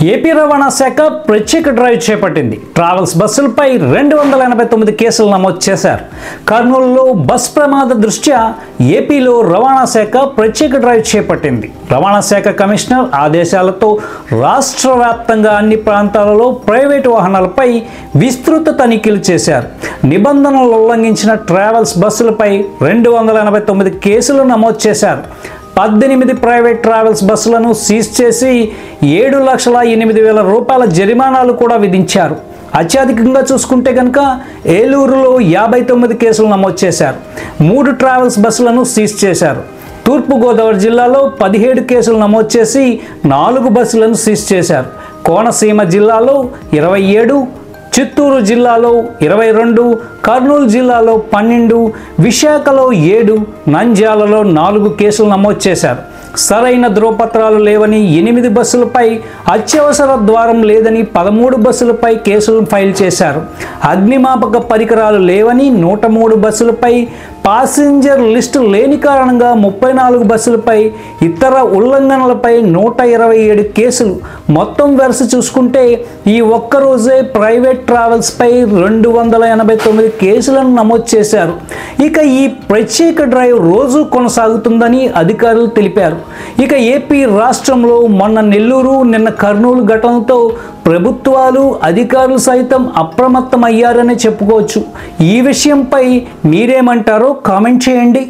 AP రవాణా శాఖ ప్రత్యేక డ్రైవ్ చేపట్టింది. ట్రావెల్స్ బస్సులపై 289 కేసులు నమోదు చేశారు. కర్నూలులో బస్ ప్రమాద దృష్ట్యా ఏపీలో రవాణా శాఖ ప్రత్యేక డ్రైవ్ చేపట్టింది. రవాణా శాఖ కమిషనర్ ఆదేశాలతో రాష్ట్ర వ్యాప్తంగా అన్ని ప్రాంతాలలో ప్రైవేటు వాహనాలపై విస్తృత తనిఖీలు చేశారు. నిబంధనలు ఉల్లంఘించిన ట్రావెల్స్ బస్సులపై 289 కేసులు నమోదు చేశారు. 18 ప్రైవేట్ ట్రావెల్స్ బస్సులను సీజ్ చేసి 7,08,000 రూపాయల జరిమానాలు కూడా విధించారు. అత్యధికంగా చూసుకుంటే కనుక ఏలూరులో 59 కేసులు నమోదు చేశారు. 3 ట్రావెల్స్ బస్సులను సీజ్ చేశారు. తూర్పుగోదావరి జిల్లాలో 17 కేసులు నమోదు చేసి 4 బస్సులను సీజ్ చేశారు. కోనసీమ జిల్లాలో 27, చిత్తూరు జిల్లాలో 22, కర్నూలు జిల్లాలో 12, విశాఖలో 7, నంద్యాలలో 4 కేసులు నమోదు చేశారు. సరైన ధ్రువపత్రాలు లేవని 8 బస్సులపై, అత్యవసర ద్వారం లేదని 13 బస్సులపై కేసులు ఫైల్ చేశారు. అగ్నిమాపక పరికరాలు లేవని 103 బస్సులపై, పాసింజర్ లిస్టు లేని కారణంగా 34 బస్సులపై, ఇతర ఉల్లంఘనలపై 127 కేసులు. మొత్తం వరుస చూసుకుంటే ఈ ఒక్కరోజే ప్రైవేట్ ట్రావెల్స్పై 289 కేసులను నమోదు చేశారు. ఇక ఈ ప్రత్యేక డ్రైవ్ రోజు కొనసాగుతుందని అధికారులు తెలిపారు. ఇక ఏపీ రాష్ట్రంలో మొన్న నెల్లూరు, నిన్న కర్నూలు ఘటనలతో ప్రభుత్వాలు, అధికారులు సైతం అప్రమత్తమయ్యారనే చెప్పుకోవచ్చు. ఈ విషయంపై మీరేమంటారో కామెంట్ చేయండి.